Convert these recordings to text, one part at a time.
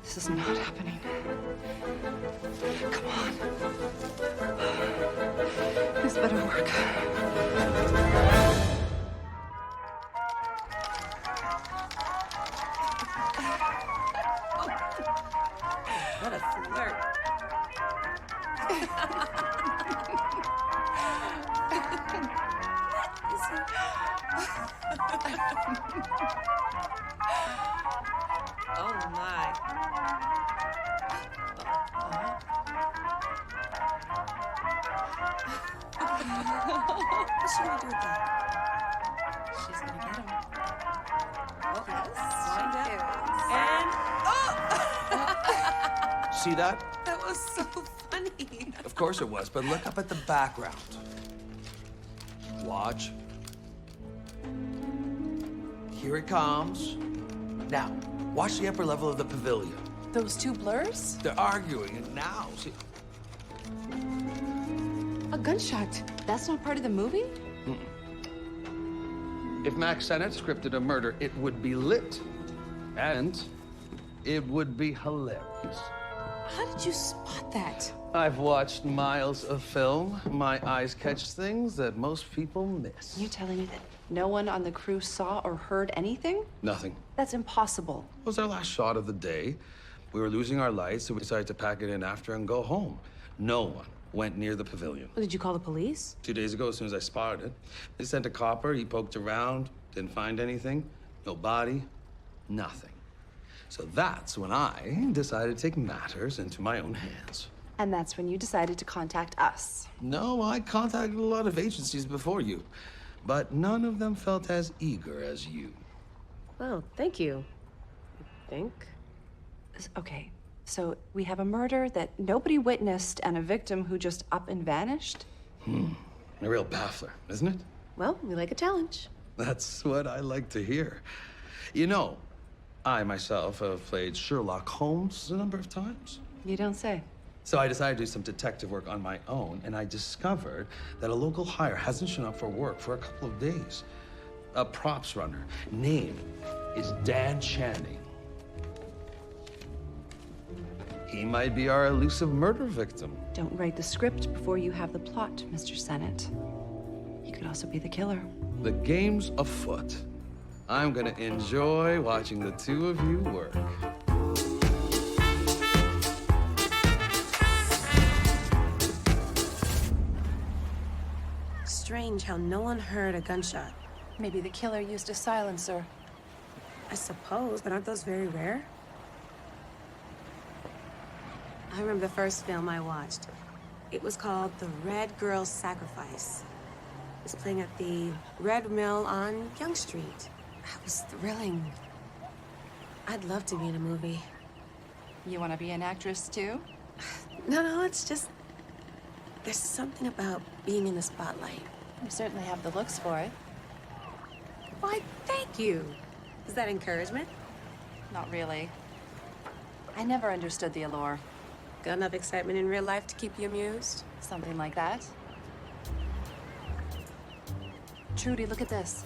This is not happening. Come on. This better work. What a flirt. Oh my. What's she gonna do with that? She's gonna get him. Oh, yes, she and See that? that was so funny. Of course it was, but look up at the background. Watch. Here it comes. Now, watch the upper level of the pavilion. Those two blurs? They're arguing, and now, see... A gunshot. That's not part of the movie? If Max Sennett scripted a murder, it would be lit. And it would be hilarious. How did you spot that? I've watched miles of film. My eyes catch things that most people miss. You're telling me that no one on the crew saw or heard anything? Nothing. That's impossible. It was our last shot of the day. We were losing our lights, so we decided to pack it in after and go home. No one went near the pavilion. Well, did you call the police? 2 days ago, as soon as I spotted it, they sent a copper. He poked around, didn't find anything. No body, nothing. So that's when I decided to take matters into my own hands. And that's when you decided to contact us. No, I contacted a lot of agencies before you, but none of them felt as eager as you. Well, thank you. I think. Okay, so we have a murder that nobody witnessed and a victim who just up and vanished? A real baffler, isn't it? Well, we like a challenge. That's what I like to hear. You know, I myself have played Sherlock Holmes a number of times. You don't say. So I decided to do some detective work on my own, and I discovered that a local hire hasn't shown up for work for a couple of days. A props runner. Name is Dan Channing. He might be our elusive murder victim. Don't write the script before you have the plot, Mr. Sennett. He could also be the killer. The game's afoot. I'm gonna enjoy watching the two of you work. Strange how no one heard a gunshot. Maybe the killer used a silencer. I suppose, but aren't those very rare? I remember the first film I watched. It was called The Red Girl's Sacrifice. It was playing at the Red Mill on Yonge Street. That was thrilling. I'd love to be in a movie. You want to be an actress too? No, it's just... There's something about being in the spotlight. You certainly have the looks for it. Why, thank you. Is that encouragement? Not really. I never understood the allure. Got enough excitement in real life to keep you amused? Something like that. Trudy, look at this.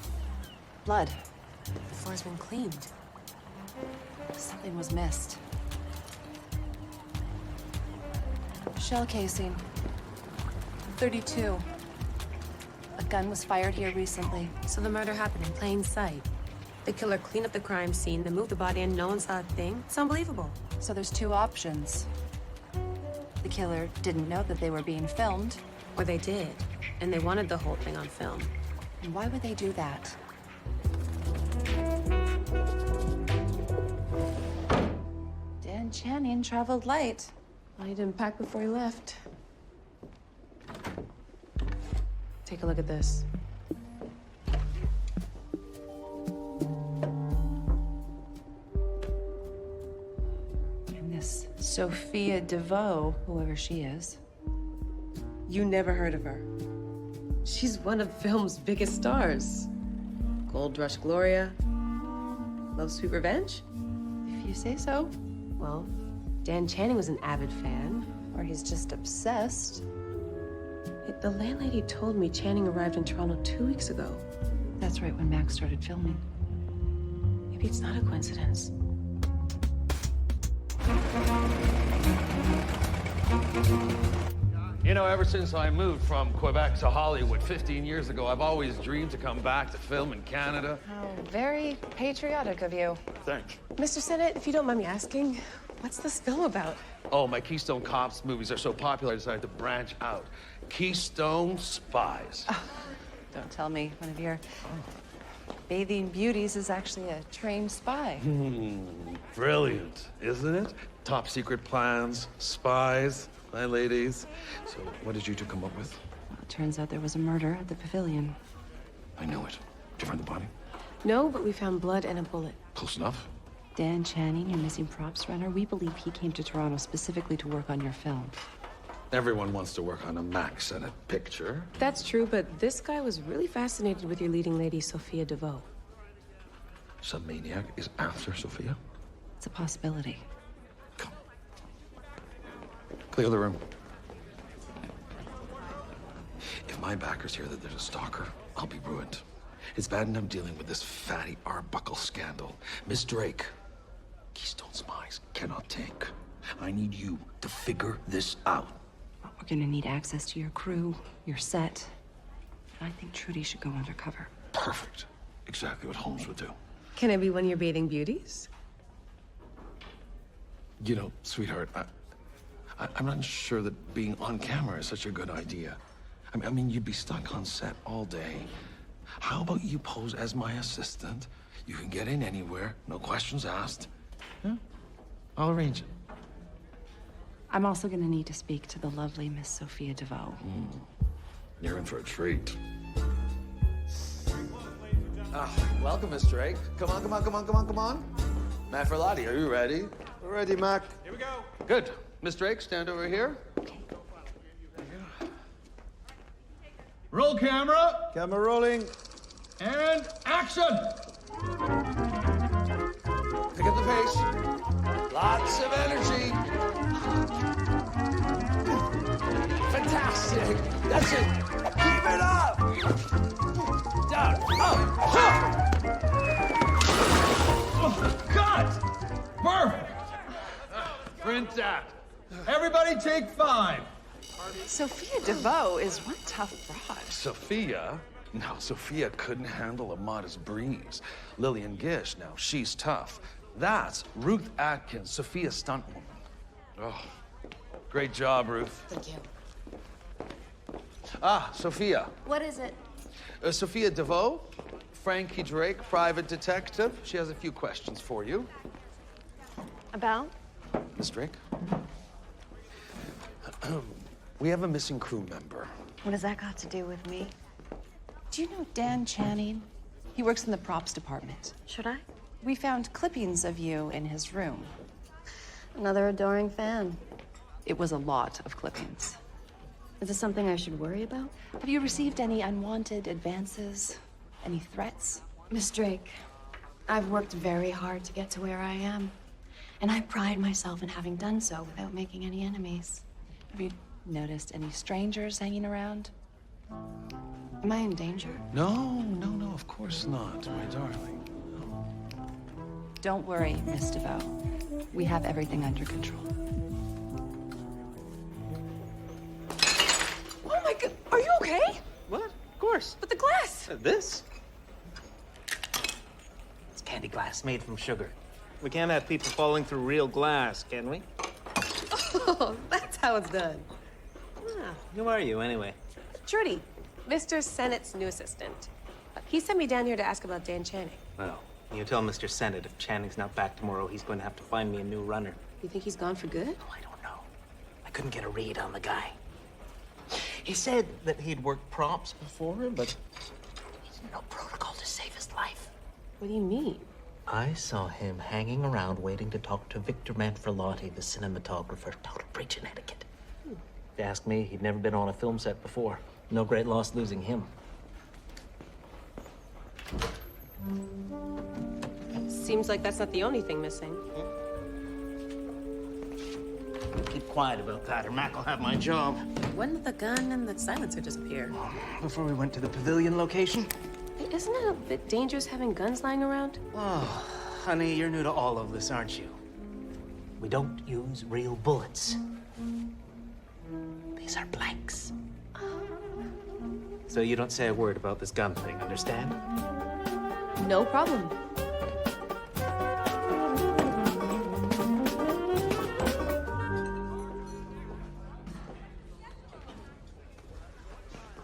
Blood. The floor's been cleaned. Something was missed. Shell casing. 32. A gun was fired here recently. So the murder happened in plain sight. The killer cleaned up the crime scene, then moved the body and no one saw a thing. It's unbelievable. So there's two options. The killer didn't know that they were being filmed. Or they did, and they wanted the whole thing on film. And why would they do that? Dan Channing traveled light. Well, he didn't pack before he left. Take a look at this. And this Sophia DeVoe, whoever she is. You never heard of her. She's one of film's biggest stars. Gold Rush Gloria. Love Sweet Revenge? If you say so. Well, Dan Channing was an avid fan. Or he's just obsessed. The landlady told me Channing arrived in Toronto 2 weeks ago. That's right when Max started filming. Maybe it's not a coincidence. You know, ever since I moved from Quebec to Hollywood 15 years ago, I've always dreamed to come back to film in Canada. How very patriotic of you. Thanks. Mr. Sennett, if you don't mind me asking, what's this film about? Oh, my Keystone Cops movies are so popular, I decided to branch out. Keystone Spies. Oh, don't tell me one of your bathing beauties is actually a trained spy. Brilliant, isn't it? Top secret plans, spies, my ladies. So what did you two come up with? Well, it turns out there was a murder at the pavilion. I knew it. Did you find the body? No, but we found blood and a bullet. Close enough. Dan Channing, your missing props runner, we believe he came to Toronto specifically to work on your film. Everyone wants to work on a Max and a picture. That's true, but this guy was really fascinated with your leading lady, Sophia DeVoe. Some maniac is after Sophia? It's a possibility. Come. Clear the room. If my backers hear that there's a stalker, I'll be ruined. It's bad enough dealing with this fatty Arbuckle scandal. Miss Drake, Keystone Spies cannot take. I need you to figure this out. We're gonna need access to your crew, your set. I think Trudy should go undercover. Perfect. Exactly what Holmes would do. Can I be one of your bathing beauties? You know, sweetheart, I'm not sure that being on camera is such a good idea. I mean, you'd be stuck on set all day. How about you pose as my assistant? You can get in anywhere, no questions asked. Yeah, I'll arrange it. I'm also gonna need to speak to the lovely Miss Sophia DeVoe. You're in for a treat. Welcome, Miss Drake. Come on, come on, come on, come on, come on. Matt Ferlotti, are you ready? We're ready, Mac. Here we go. Good. Miss Drake, stand over here. Roll camera Camera rolling. and action. Pick up the pace. Lots of energy. Fantastic. That's it. Keep it up. Down. Up. Cut. Perfect. Print that. Everybody take 5. Sophia DeVoe is one tough broad. Sophia? No, Sophia couldn't handle a modest breeze. Lillian Gish, now she's tough. That's Ruth Atkins, Sophia's stunt woman. Oh, great job, Ruth. Thank you. Sophia. What is it? Sophia DeVoe, Frankie Drake, private detective. She has a few questions for you. About? Miss Drake? We have a missing crew member. What does that got to do with me? Do you know Dan Channing? He works in the props department. Should I? We found clippings of you in his room. Another adoring fan. It was a lot of clippings. Is this something I should worry about? Have you received any unwanted advances? Any threats? Miss Drake, I've worked very hard to get to where I am. And I pride myself in having done so without making any enemies. Have you noticed any strangers hanging around? Am I in danger? No, of course not, my darling. Don't worry, Miss DeVoe. We have everything under control. Oh my God, are you okay? What? Of course. But the glass! This? It's candy glass made from sugar. We can't have people falling through real glass, can we? Oh, that's how it's done. Who are you, anyway? Trudy, Mr. Sennett's new assistant. He sent me down here to ask about Dan Channing. Well, you tell Mr. Sennett if Channing's not back tomorrow, he's going to have to find me a new runner. You think he's gone for good? Oh, I don't know. I couldn't get a read on the guy. He said that he'd worked props before, but he's no protocol to save his life. What do you mean? I saw him hanging around waiting to talk to Victor Manfrotati, the cinematographer. Total breach in etiquette. If you ask me, he'd never been on a film set before. No great loss losing him. Seems like that's not the only thing missing. Keep quiet about that, or Mac will have my job. When did the gun and the silencer disappear? Before we went to the pavilion location. Hey, isn't it a bit dangerous having guns lying around? Oh, honey, you're new to all of this, aren't you? We don't use real bullets. These are blanks. So you don't say a word about this gun thing, understand? No problem.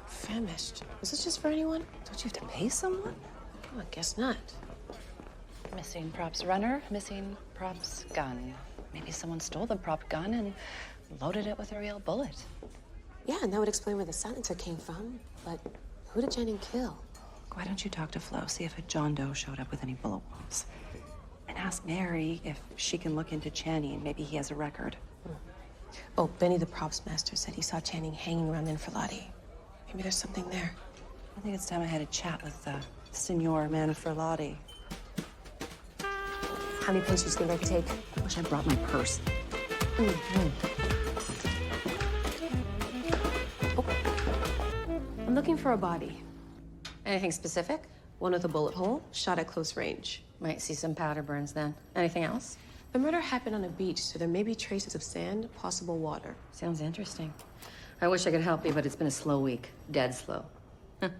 Famished. Was this just for anyone? Don't you have to pay someone? Oh, I guess not. Missing props runner, missing props gun. Maybe someone stole the prop gun and loaded it with a real bullet. Yeah, and that would explain where the silencer came from. But who did Channing kill? Why don't you talk to Flo, see if a John Doe showed up with any bullet wounds? And ask Mary if she can look into Channing. Maybe he has a record. Oh, Benny the props master said he saw Channing hanging around Infralati. Maybe there's something there. I think it's time I had a chat with Signor Manfrotati. How many pinches do you think I could take? I wish I brought my purse. Oh. I'm looking for a body. Anything specific? One with a bullet hole, shot at close range. Might see some powder burns then. Anything else? The murder happened on a beach, so there may be traces of sand, possible water. Sounds interesting. I wish I could help you, but it's been a slow week. Dead slow. Well,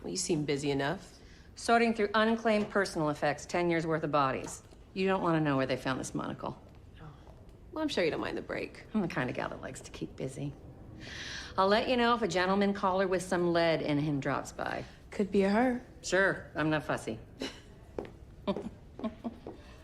you seem busy enough. Sorting through unclaimed personal effects, 10 years worth of bodies. You don't want to know where they found this monocle. Well, I'm sure you don't mind the break. I'm the kind of gal that likes to keep busy. I'll let you know if a gentleman caller with some lead in him drops by. Could be a her. Sure, I'm not fussy.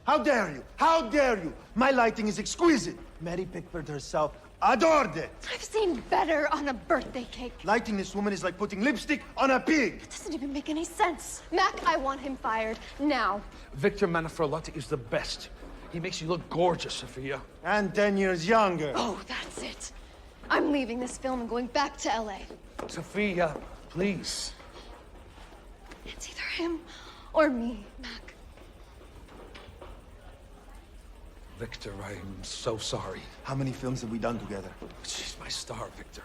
How dare you? How dare you? My lighting is exquisite. Mary Pickford herself adored it. I've seen better on a birthday cake. Lighting this woman is like putting lipstick on a pig. It doesn't even make any sense. Mac, I want him fired now. Victor Manfrotati is the best. He makes you look gorgeous, Sophia. And 10 years younger. Oh, that's it. I'm leaving this film and going back to LA. Sophia, please. It's either him or me, Mac. Victor, I'm so sorry. How many films have we done together? She's my star, Victor.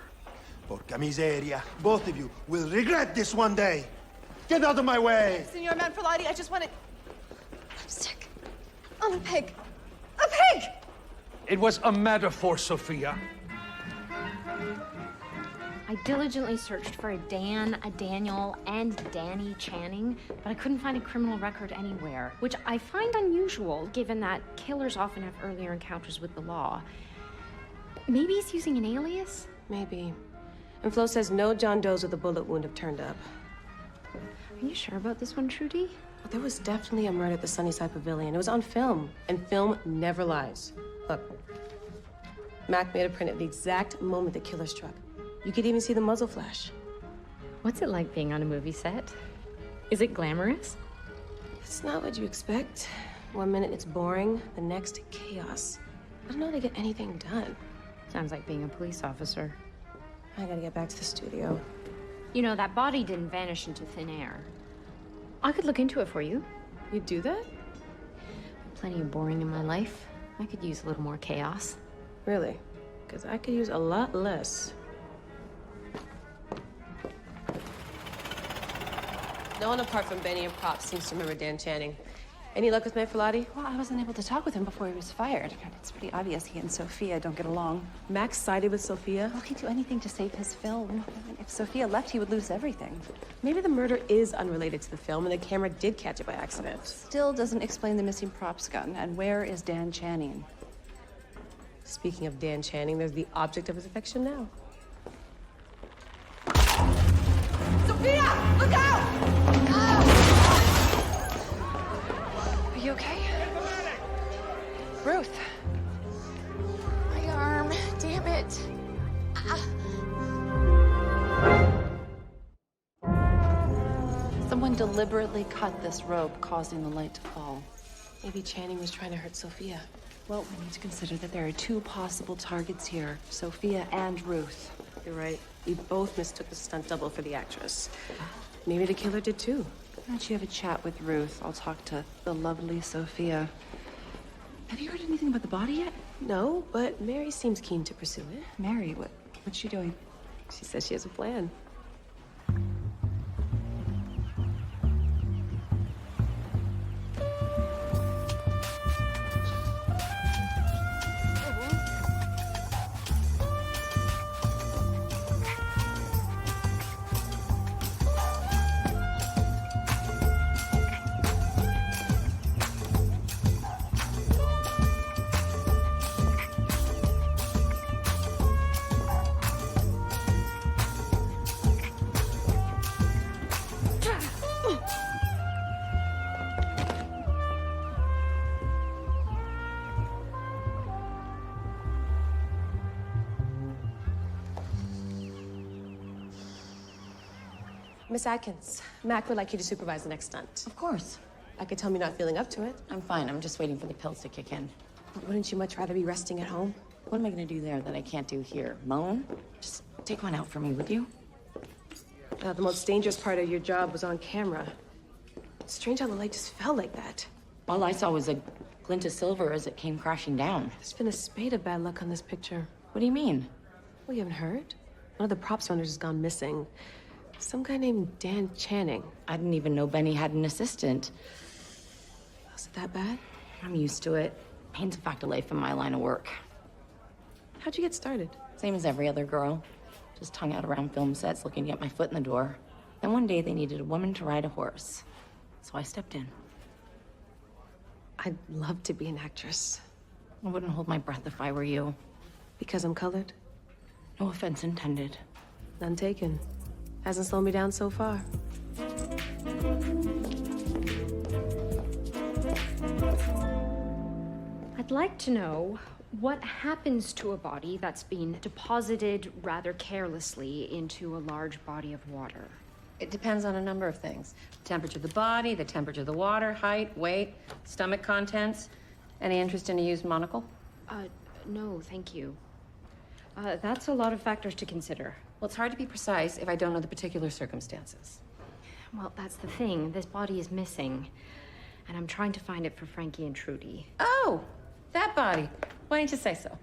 Porca miseria. Both of you will regret this one day. Get out of my way. Signor Manfrotati, I just want to... lipstick on a pig. A pig! It was a metaphor, Sophia. I diligently searched for a Dan, a Daniel, and Danny Channing, but I couldn't find a criminal record anywhere, which I find unusual, given that killers often have earlier encounters with the law. Maybe he's using an alias? Maybe. And Flo says no John Does with a bullet wound have turned up. Are you sure about this one, Trudy? Well, there was definitely a murder at the Sunnyside Pavilion. It was on film, and film never lies. Look, Mac made a print at the exact moment the killer struck. You could even see the muzzle flash. What's it like being on a movie set? Is it glamorous? It's not what you expect. One minute it's boring, the next chaos. I don't know how to get anything done. Sounds like being a police officer. I gotta get back to the studio. You know, that body didn't vanish into thin air. I could look into it for you. You'd do that? Plenty of boring in my life. I could use a little more chaos. Really? Because I could use a lot less. No one apart from Benny and Pop seems to remember Dan Channing. Any luck with Manfrotati? Well, I wasn't able to talk with him before he was fired. It's pretty obvious he and Sophia don't get along. Max sided with Sophia? Well, he'd do anything to save his film. I mean, if Sophia left, he would lose everything. Maybe the murder is unrelated to the film and the camera did catch it by accident. Still doesn't explain the missing props gun. And where is Dan Channing? Speaking of Dan Channing, there's the object of his affection now. Sophia, look out! Are you okay? Ruth. My arm, damn it. Someone deliberately cut this rope, causing the light to fall. Maybe Channing was trying to hurt Sophia. Well, we need to consider that there are two possible targets here, Sophia and Ruth. You're right. We both mistook the stunt double for the actress. Maybe the killer did too. Why don't you have a chat with Ruth? I'll talk to the lovely Sophia. Have you heard anything about the body yet? No, but Mary seems keen to pursue it. Mary, what's she doing? She says she has a plan. Miss Atkins, Mac would like you to supervise the next stunt. Of course. I could tell me not feeling up to it. I'm fine. I'm just waiting for the pills to kick in. But wouldn't you much rather be resting at home? What am I gonna do there that I can't do here? Moan? Just take one out for me, would you? The most dangerous part of your job was on camera. It's strange how the light just fell like that. All I saw was a glint of silver as it came crashing down. There's been a spate of bad luck on this picture. What do you mean? Well, you haven't heard? One of the props runners has gone missing. Some guy named Dan Channing. I didn't even know Benny had an assistant. Was it that bad? I'm used to it. Pain's a fact of life in my line of work. How'd you get started? Same as every other girl. Just hung out around film sets looking to get my foot in the door. Then one day they needed a woman to ride a horse. So I stepped in. I'd love to be an actress. I wouldn't hold my breath if I were you. Because I'm colored? No offense intended. None taken. Hasn't slowed me down so far. I'd like to know what happens to a body that's been deposited rather carelessly into a large body of water. It depends on a number of things. The temperature of the body, the temperature of the water, height, weight, stomach contents. Any interest in a used monocle? No, thank you. That's a lot of factors to consider. Well, it's hard to be precise if I don't know the particular circumstances. Well, that's the thing. This body is missing. And I'm trying to find it for Frankie and Trudy. Oh, that body. Why didn't you say so?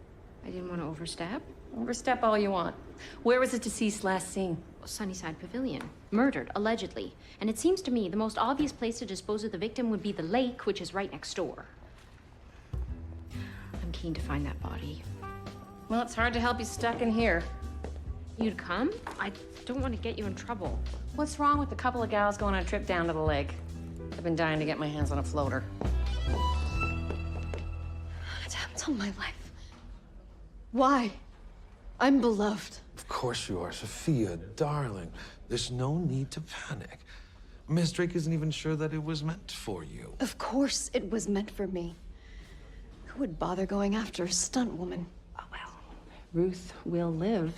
I didn't want to overstep. Overstep all you want. Where was the deceased last seen? Sunnyside Pavilion. Murdered, allegedly. And it seems to me the most obvious place to dispose of the victim would be the lake, which is right next door. I'm keen to find that body. Well, it's hard to help you stuck in here. You'd come? I don't want to get you in trouble. What's wrong with a couple of gals going on a trip down to the lake? I've been dying to get my hands on a floater. It's happened all my life. Why? I'm beloved. Of course you are, Sophia, darling. There's no need to panic. Miss Drake isn't even sure that it was meant for you. Of course it was meant for me. Who would bother going after a stunt woman? Oh, well, Ruth will live,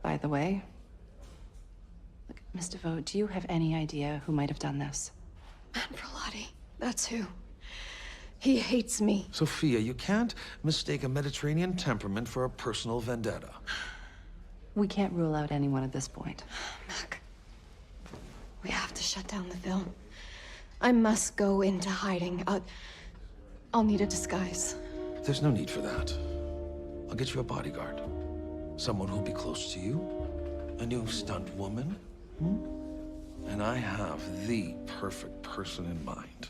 by the way. Look, Miss DeVoe, do you have any idea who might have done this? Manfrotati, that's who. He hates me. Sophia, you can't mistake a Mediterranean temperament for a personal vendetta. We can't rule out anyone at this point. Mac, we have to shut down the film. I must go into hiding. I'll need a disguise. There's no need for that. I'll get you a bodyguard. Someone who'll be close to you. A new stunt woman. And I have the perfect person in mind.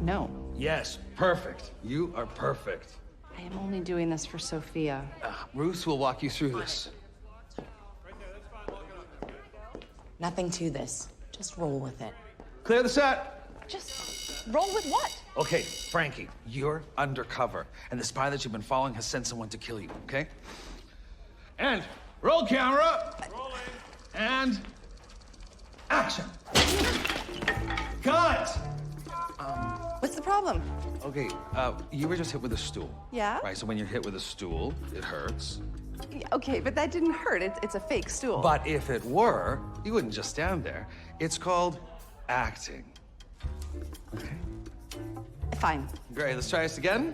No. Yes, perfect. You are perfect. I am only doing this for Sophia. Ruth will walk you through this. Nothing to this. Just roll with it. Clear the set. Just roll with what? Okay, Frankie, you're undercover, and the spy that you've been following has sent someone to kill you, okay? And roll camera. Rolling. And action. Cut! What's the problem? Okay, you were just hit with a stool. Yeah? Right, so when you're hit with a stool, it hurts. Yeah, okay, but that didn't hurt. It's a fake stool. But if it were, you wouldn't just stand there. It's called acting. Okay? Fine. Great, let's try this again.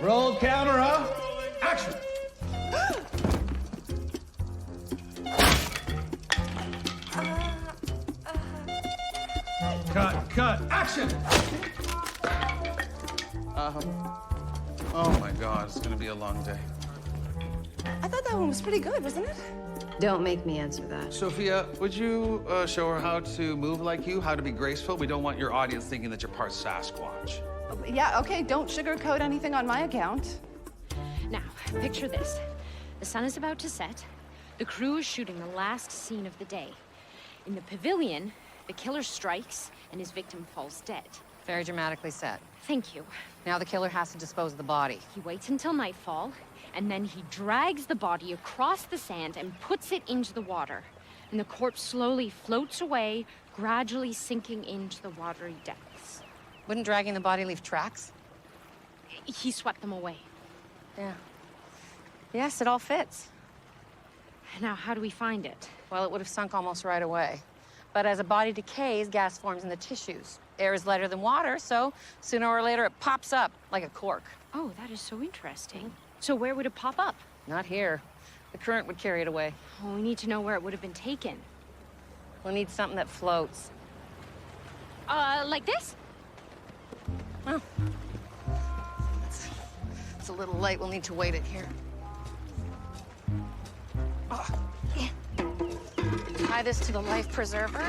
Roll camera. Action! Cut, action! Oh my God, it's gonna be a long day. I thought that one was pretty good, wasn't it? Don't make me answer that. Sophia, would you show her how to move like you, how to be graceful? We don't want your audience thinking that you're part Sasquatch. Yeah, okay, don't sugarcoat anything on my account. Now, picture this. The sun is about to set. The crew is shooting the last scene of the day. In the pavilion, the killer strikes and his victim falls dead. Very dramatically set. Thank you. Now the killer has to dispose of the body. He waits until nightfall, and then he drags the body across the sand and puts it into the water. And the corpse slowly floats away, gradually sinking into the watery depths. Wouldn't dragging the body leave tracks? He swept them away. Yeah. Yes, it all fits. Now, how do we find it? Well, it would have sunk almost right away. But as a body decays, gas forms in the tissues. Air is lighter than water, so sooner or later it pops up like a cork. Oh, that is so interesting. So where would it pop up? Not here. The current would carry it away. Oh, we need to know where it would have been taken. We'll need something that floats. Like this? Well, it's a little light. We'll need to weight it here. Tie this to the life preserver.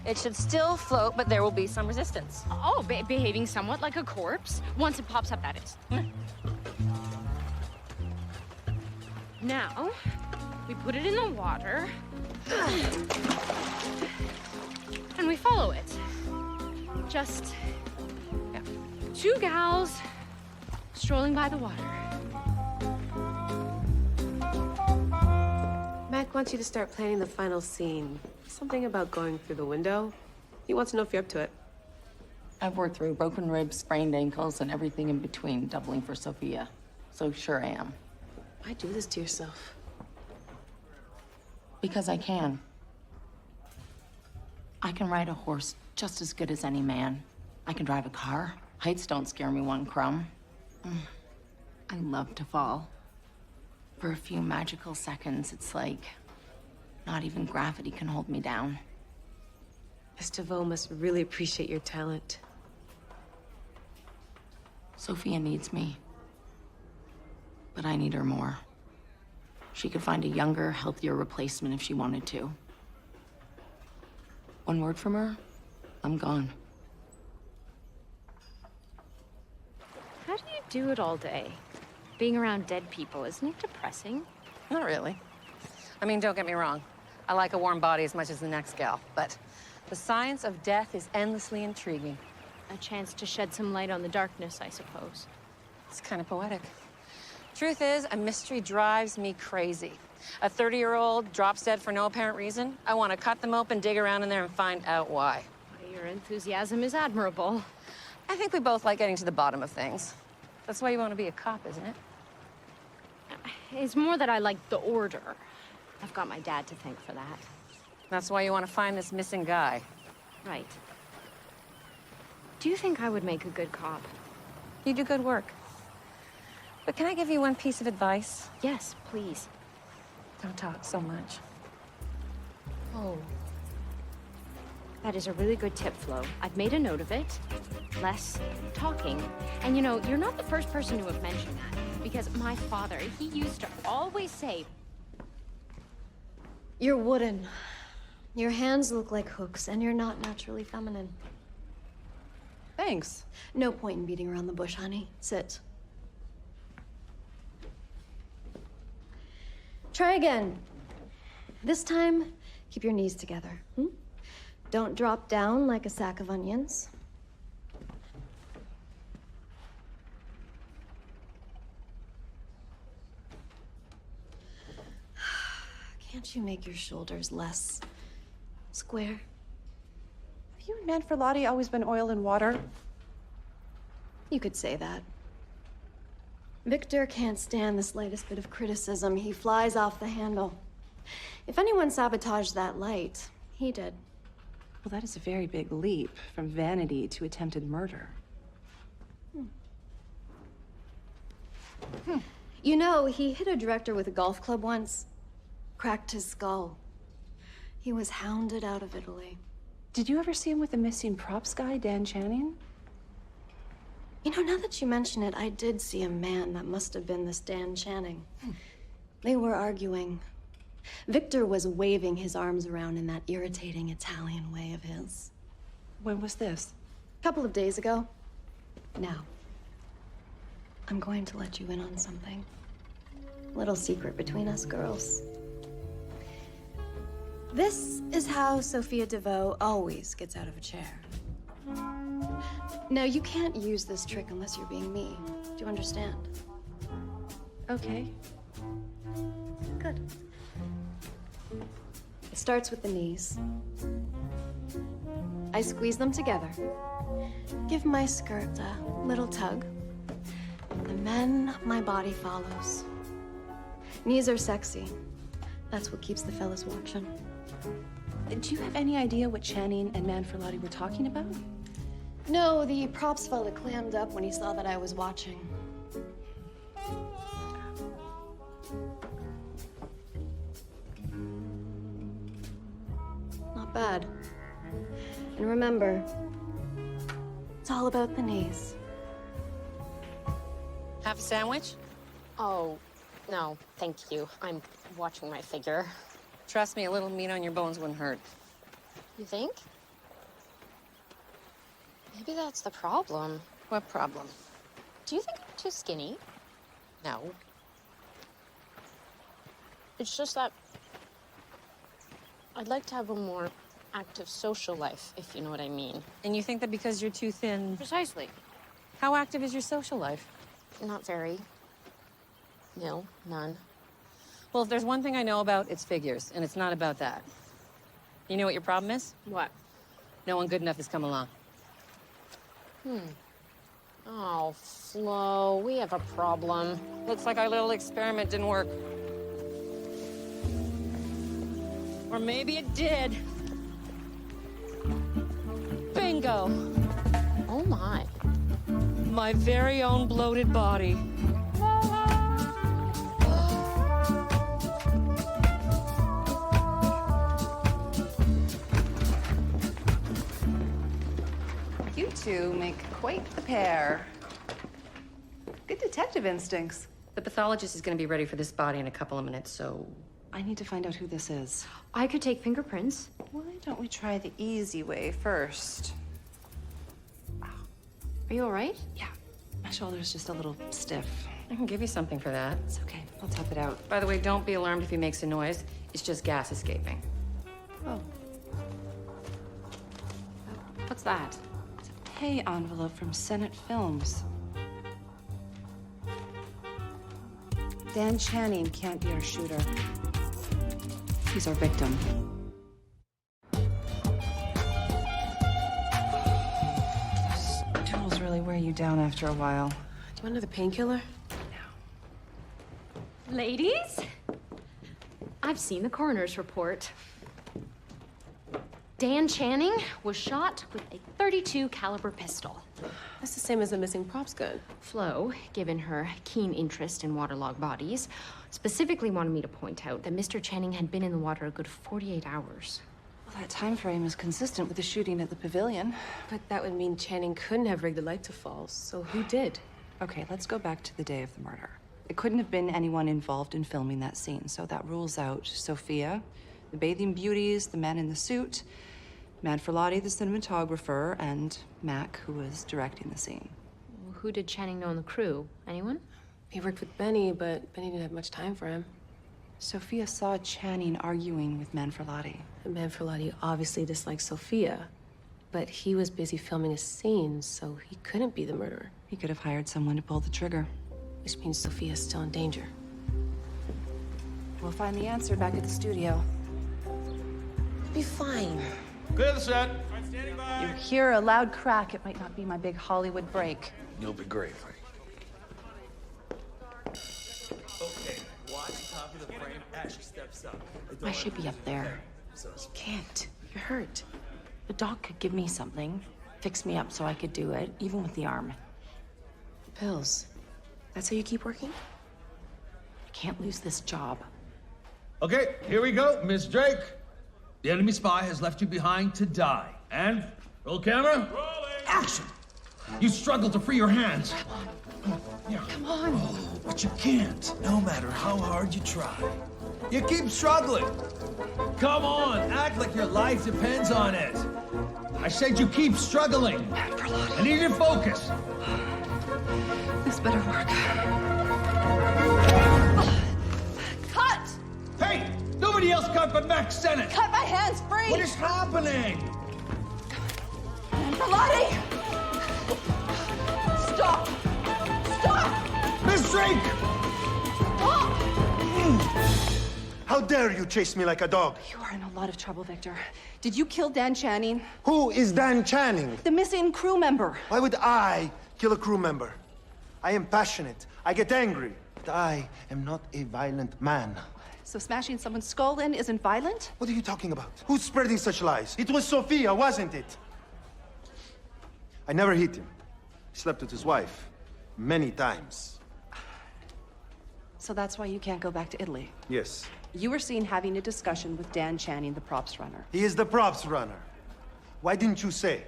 It should still float, but there will be some resistance. Oh, behaving somewhat like a corpse. Once it pops up, that is. Now, we put it in the water. And we follow it. Just two gals strolling by the water. Mac wants you to start planning the final scene. Something about going through the window. He wants to know if you're up to it. I've worked through broken ribs, sprained ankles, and everything in between, doubling for Sophia. So sure I am. Why do this to yourself? Because I can. I can ride a horse just as good as any man. I can drive a car. Heights don't scare me one crumb. I love to fall. For a few magical seconds, it's like not even gravity can hold me down. Miss DeVoe must really appreciate your talent. Sophia needs me. But I need her more. She could find a younger, healthier replacement if she wanted to. One word from her, I'm gone. How do you do it all day? Being around dead people, isn't it depressing? Not really. I mean, don't get me wrong. I like a warm body as much as the next gal, but the science of death is endlessly intriguing. A chance to shed some light on the darkness, I suppose. It's kind of poetic. Truth is, a mystery drives me crazy. A 30-year-old drops dead for no apparent reason. I want to cut them open, dig around in there, and find out why. Your enthusiasm is admirable. I think we both like getting to the bottom of things. That's why you want to be a cop, isn't it? It's more that I like the order. I've got my dad to thank for that. That's why you want to find this missing guy. Right. Do you think I would make a good cop? You do good work. But can I give you one piece of advice? Yes, please. Don't talk so much. Oh. That is a really good tip, Flo. I've made a note of it. Less talking. And you know, you're not the first person to have mentioned that. Because my father, he used to always say... You're wooden. Your hands look like hooks, and you're not naturally feminine. Thanks. No point in beating around the bush, honey. Sit. Try again. This time, keep your knees together. Don't drop down like a sack of onions. Can't you make your shoulders less square? Have you and Manfrotlotti always been oil and water? You could say that. Victor can't stand the slightest bit of criticism. He flies off the handle. If anyone sabotaged that light, he did. Well, that is a very big leap from vanity to attempted murder. You know, he hit a director with a golf club once. Cracked his skull. He was hounded out of Italy. Did you ever see him with the missing props guy, Dan Channing? You know, now that you mention it, I did see a man that must have been this Dan Channing. They were arguing. Victor was waving his arms around in that irritating Italian way of his. When was this? A couple of days ago. Now, I'm going to let you in on something. Little secret between us girls. This is how Sophia DeVoe always gets out of a chair. Now, you can't use this trick unless you're being me. Do you understand? Okay. Good. It starts with the knees. I squeeze them together. Give my skirt a little tug. And then my body follows. Knees are sexy. That's what keeps the fellas watching. Do you have any idea what Channing and Manfrotati were talking about? No, the props fella clammed up when he saw that I was watching. Not bad. And remember, it's all about the knees. Have a sandwich? Oh, no, thank you. I'm watching my figure. Trust me, a little meat on your bones wouldn't hurt. You think? Maybe that's the problem. What problem? Do you think I'm too skinny? No. It's just that I'd like to have a more active social life, if you know what I mean. And you think that because you're too thin... Precisely. How active is your social life? Not very. No, none. Well, if there's one thing I know about, it's figures, and it's not about that. You know what your problem is? What? No one good enough has come along. Oh, Flo, we have a problem. Looks like our little experiment didn't work. Or maybe it did. Bingo! Oh, my. My very own bloated body. You two make quite the pair. Good detective instincts. The pathologist is going to be ready for this body in a couple of minutes, so... I need to find out who this is. I could take fingerprints. Why don't we try the easy way first? Are you all right? Yeah, my shoulder's just a little stiff. I can give you something for that. It's okay, I'll tough it out. By the way, don't be alarmed if he makes a noise. It's just gas escaping. Oh. What's that? It's a pay envelope from Senate Films. Dan Channing can't be our shooter. He's our victim. Stools really wear you down after a while. Do you want another painkiller? Ladies, I've seen the coroner's report. Dan Channing was shot with a .32 caliber pistol. That's the same as the missing props gun. Flo, given her keen interest in waterlogged bodies, specifically wanted me to point out that Mr. Channing had been in the water a good 48 hours. Well, that time frame is consistent with the shooting at the pavilion. But that would mean Channing couldn't have rigged the light to fall, so who did? Okay, let's go back to the day of the murder. It couldn't have been anyone involved in filming that scene, so that rules out Sophia, the bathing beauties, the man in the suit, Manfrotati, the cinematographer, and Mac, who was directing the scene. Who did Channing know in the crew? Anyone? He worked with Benny, but Benny didn't have much time for him. Sophia saw Channing arguing with Manfrotati. And Manfrotati obviously disliked Sophia, but he was busy filming a scene, so he couldn't be the murderer. He could have hired someone to pull the trigger. Which means Sophia's still in danger. We'll find the answer back at the studio. Be fine. Clear the set. You hear a loud crack, it might not be my big Hollywood break. You'll be great. Okay, watch top of the frame as she steps up. I should be up there. You can't. You're hurt. The doc could give me something, fix me up so I could do it, even with the arm. Pills. That's how you keep working? I can't lose this job. Okay, here we go, Miss Drake. The enemy spy has left you behind to die. And, roll camera. Rolling. Action! You struggle to free your hands. Come on. Oh, but you can't, no matter how hard you try. You keep struggling. Come on, act like your life depends on it. I said you keep struggling. I need you to focus. This better work. Cut! Hey, nobody else cut but Max Sennett. Cut my hands free! What is happening? Manfrotati! Stop! Stop! Miss Drake! Stop! How dare you chase me like a dog? You are in a lot of trouble, Victor. Did you kill Dan Channing? Who is Dan Channing? The missing crew member. Why would I kill a crew member? I am passionate. I get angry. that I am not a violent man. So smashing someone's skull in isn't violent? What are you talking about? Who's spreading such lies? It was Sophia, wasn't it? I never hit him. He slept with his wife many times. So that's why you can't go back to Italy. Yes. You were seen having a discussion with Dan Channing, the props runner. He is the props runner. Why didn't you say?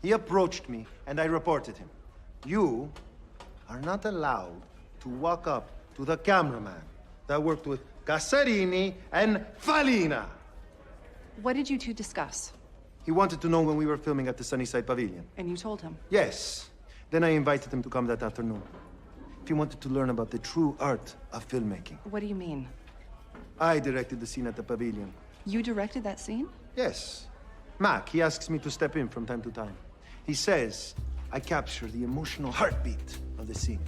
He approached me, and I reported him. You are not allowed to walk up to the cameraman that worked with Gassarini and Falina. What did you two discuss? He wanted to know when we were filming at the Sunnyside Pavilion. And you told him? Yes. Then I invited him to come that afternoon. He wanted to learn about the true art of filmmaking. What do you mean? I directed the scene at the pavilion. You directed that scene? Yes. Mac, he asks me to step in from time to time. He says I capture the emotional heartbeat of the scene.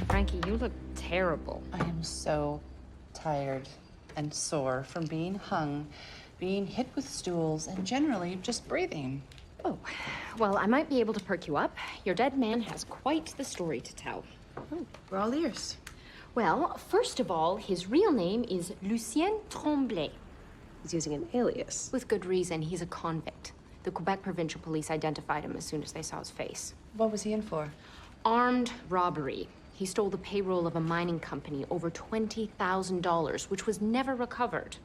Frankie, you look terrible. I am so tired and sore from being hung, being hit with stools, and generally just breathing. Oh, well, I might be able to perk you up. Your dead man has quite the story to tell. Oh, we're all ears. Well, first of all, his real name is Lucien Tremblay. He's using an alias. With good reason, he's a convict. The Quebec provincial police identified him as soon as they saw his face. What was he in for? Armed robbery. He stole the payroll of a mining company, over $20,000, which was never recovered.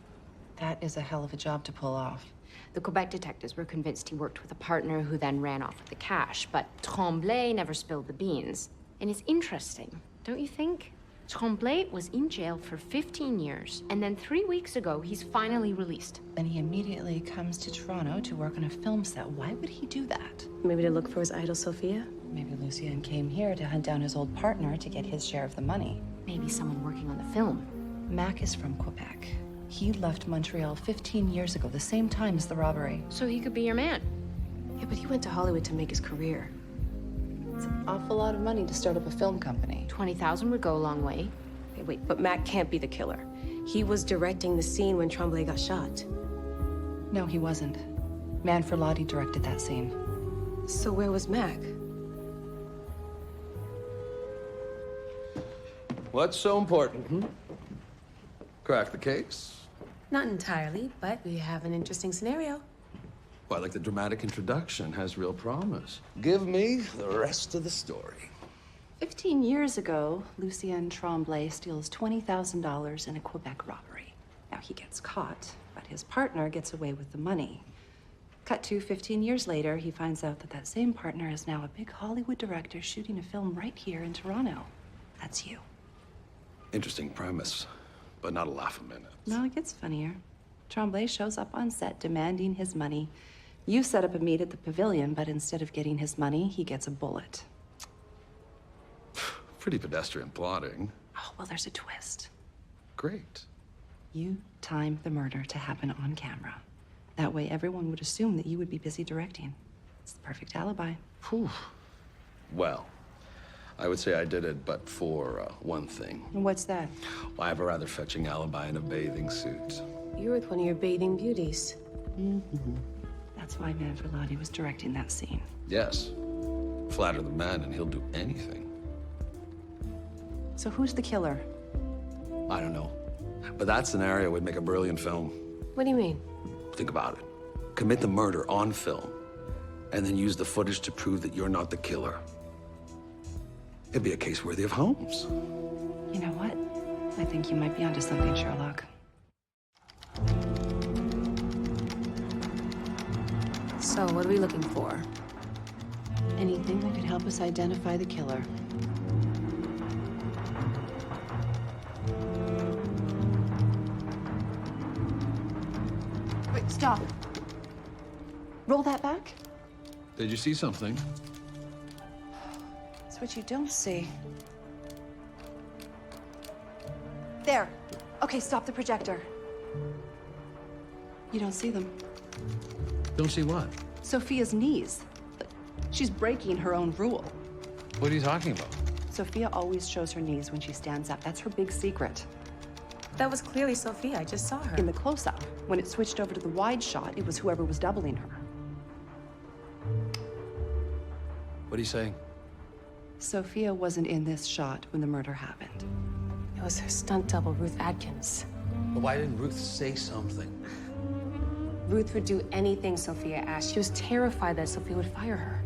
That is a hell of a job to pull off. The Quebec detectives were convinced he worked with a partner who then ran off with the cash, but Tremblay never spilled the beans. And it's interesting, don't you think? Tremblay was in jail for 15 years, and then 3 weeks ago, he's finally released. And he immediately comes to Toronto to work on a film set. Why would he do that? Maybe to look for his idol, Sophia? Maybe Lucien came here to hunt down his old partner to get his share of the money. Maybe someone working on the film. Mac is from Quebec. He left Montreal 15 years ago, the same time as the robbery. So he could be your man. Yeah, but he went to Hollywood to make his career. It's an awful lot of money to start up a film company. 20,000 would go a long way. Hey, wait, but Mac can't be the killer. He was directing the scene when Tremblay got shot. No, he wasn't. Manfrotlotti directed that scene. So where was Mac? What's so important, Crack the case? Not entirely, but we have an interesting scenario. Well, like the dramatic introduction has real promise. Give me the rest of the story. 15 years ago, Lucien Tremblay steals $20,000 in a Quebec robbery. Now, he gets caught, but his partner gets away with the money. Cut to 15 years later, he finds out that that same partner is now a big Hollywood director shooting a film right here in Toronto. That's you. Interesting premise, but not a laugh a minute. No, it gets funnier. Tremblay shows up on set demanding his money. You set up a meet at the pavilion, but instead of getting his money, he gets a bullet. Pretty pedestrian plotting. Oh, well, there's a twist. Great. You timed the murder to happen on camera. That way, everyone would assume that you would be busy directing. It's the perfect alibi. Whew. Well, I would say I did it, but for one thing. And what's that? Well, I have a rather fetching alibi in a bathing suit. You're with one of your bathing beauties. Mm-hmm. That's why Manfrotlotti was directing that scene. Yes. Flatter the man and he'll do anything. So who's the killer? I don't know. But that scenario would make a brilliant film. What do you mean? Think about it. Commit the murder on film, and then use the footage to prove that you're not the killer. It'd be a case worthy of Holmes. You know what? I think you might be onto something, Sherlock. So, what are we looking for? Anything that could help us identify the killer. Wait, stop. Roll that back. Did you see something? It's what you don't see. There. Okay, stop the projector. You don't see them. Don't see what? Sophia's knees. She's breaking her own rule. What are you talking about? Sophia always shows her knees when she stands up. That's her big secret. That was clearly Sophia. I just saw her. In the close-up, when it switched over to the wide shot, it was whoever was doubling her. What are you saying? Sophia wasn't in this shot when the murder happened. It was her stunt double, Ruth Atkins. But why didn't Ruth say something? Ruth would do anything Sophia asked. She was terrified that Sophia would fire her.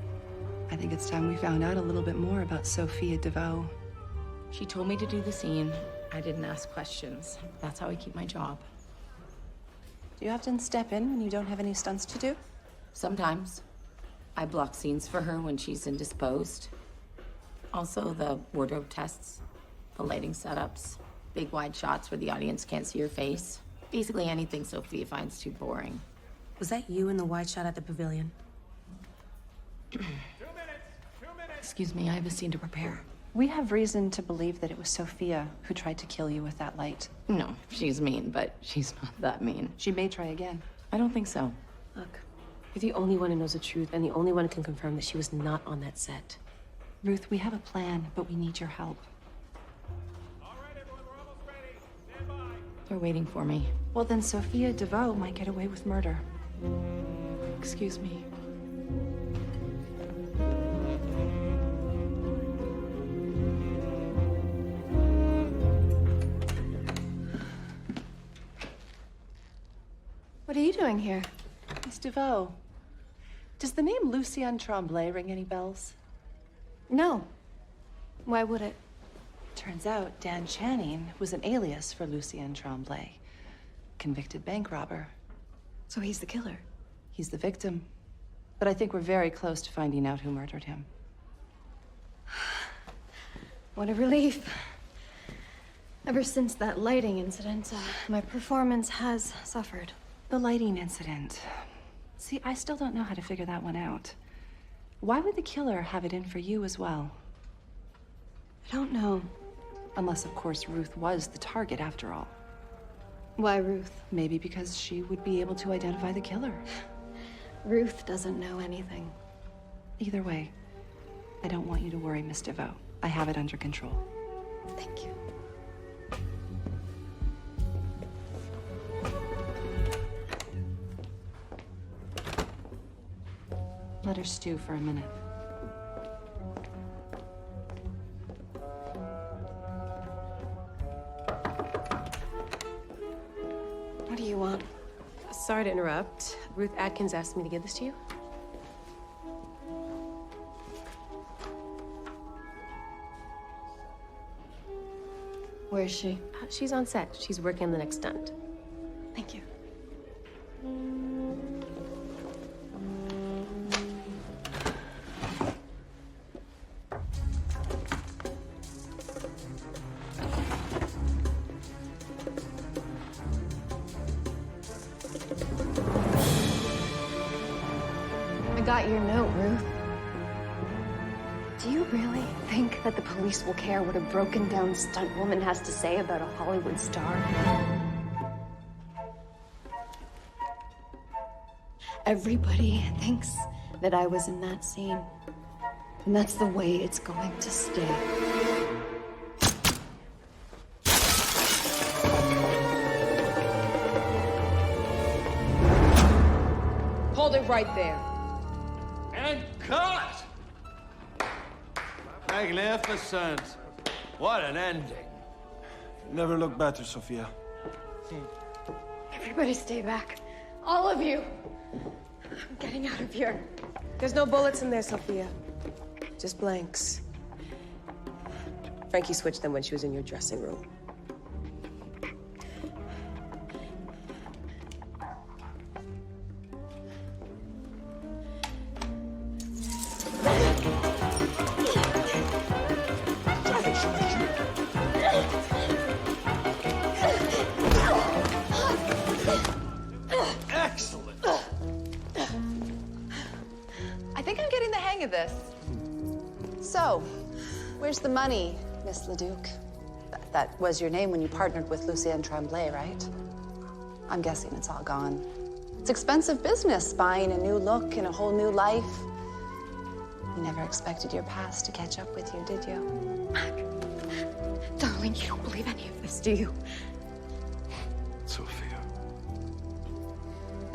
I think it's time we found out a little bit more about Sophia DeVoe. She told me to do the scene. I didn't ask questions. That's how I keep my job. Do you often step in when you don't have any stunts to do? Sometimes. I block scenes for her when she's indisposed. Also, the wardrobe tests, the lighting setups, big wide shots where the audience can't see her face. Basically anything Sophia finds too boring. Was that you in the wide shot at the pavilion? 2 minutes! 2 minutes! Excuse me, I have a scene to prepare. We have reason to believe that it was Sophia who tried to kill you with that light. No, she's mean, but she's not that mean. She may try again. I don't think so. Look, you're the only one who knows the truth and the only one who can confirm that she was not on that set. Ruth, we have a plan, but we need your help. All right, everyone, we're almost ready. Stand by. They're waiting for me. Well, then Sophia DeVoe might get away with murder. Excuse me. What are you doing here? Miss DeVoe, does the name Lucien Tremblay ring any bells? No. Why would it? Turns out Dan Channing was an alias for Lucien Tremblay, convicted bank robber. So he's the killer. He's the victim. But I think we're very close to finding out who murdered him. What a relief. Ever since that lighting incident, my performance has suffered. The lighting incident. See, I still don't know how to figure that one out. Why would the killer have it in for you as well? I don't know. Unless, of course, Ruth was the target after all. Why Ruth? Maybe because she would be able to identify the killer. Ruth doesn't know anything. Either way, I don't want you to worry, Miss DeVoe. I have it under control. Thank you. Let her stew for a minute. What do you want? Sorry to interrupt. Ruth Atkins asked me to give this to you. Where is she? She's on set. She's working on the next stunt. Thank you. I got your note, Ruth. Do you really think that the police will care what a broken-down stunt woman has to say about a Hollywood star? Everybody thinks that I was in that scene. And that's the way it's going to stay. Hold it right there. And cut! Magnificent. What an ending. Never looked better, Sophia. Everybody stay back. All of you. I'm getting out of here. There's no bullets in there, Sophia. Just blanks. Frankie switched them when she was in your dressing room. Excellent. I think I'm getting the hang of this. So, where's the money, Miss Leduc? That was your name when you partnered with Lucien Tremblay, right? I'm guessing it's all gone. It's expensive business, buying a new look and a whole new life. You never expected your past to catch up with you, did you? Mac, darling, you don't believe any of this, do you? Sophia.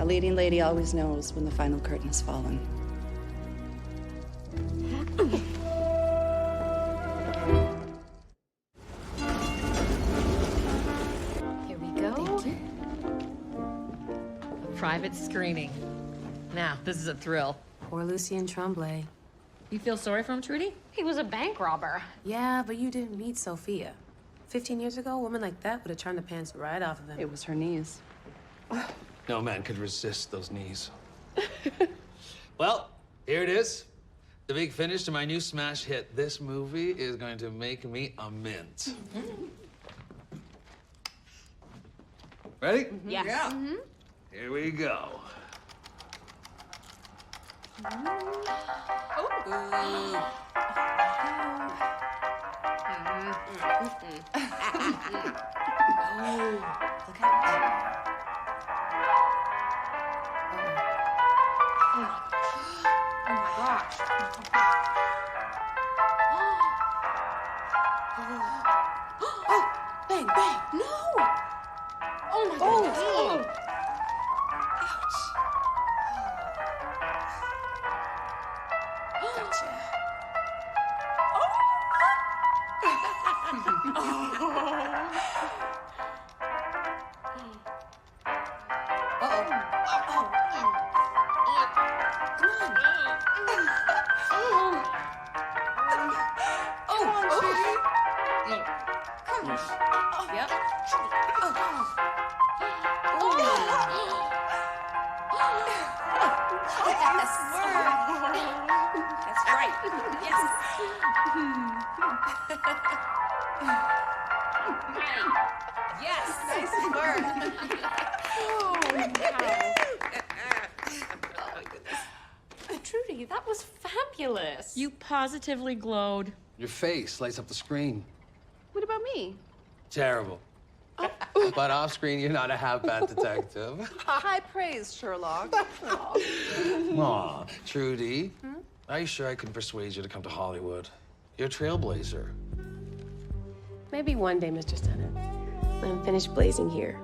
A leading lady always knows when the final curtain has fallen. private screening. Now, this is a thrill. Poor Lucien Tremblay. You feel sorry for him, Trudy? He was a bank robber. Yeah, but you didn't meet Sophia. 15 years ago, a woman like that would have turned the pants right off of him. It was her knees. No man could resist those knees. Well, here it is. The big finish to my new smash hit. This movie is going to make me a mint. Ready? Yes. Yeah. Here we go. Bang, bang! No! Oh my goodness. Oh. Yep. That's right. Yes. Yes. Nice work. Trudy, that was fabulous. You positively glowed. Your face lights up the screen. What about me? Terrible. But off screen, you're not a half-bad detective. High praise, Sherlock. Aw, Trudy. Are you sure I can persuade you to come to Hollywood? You're a trailblazer. Maybe one day, Mr. Sennett, when I'm finished blazing here.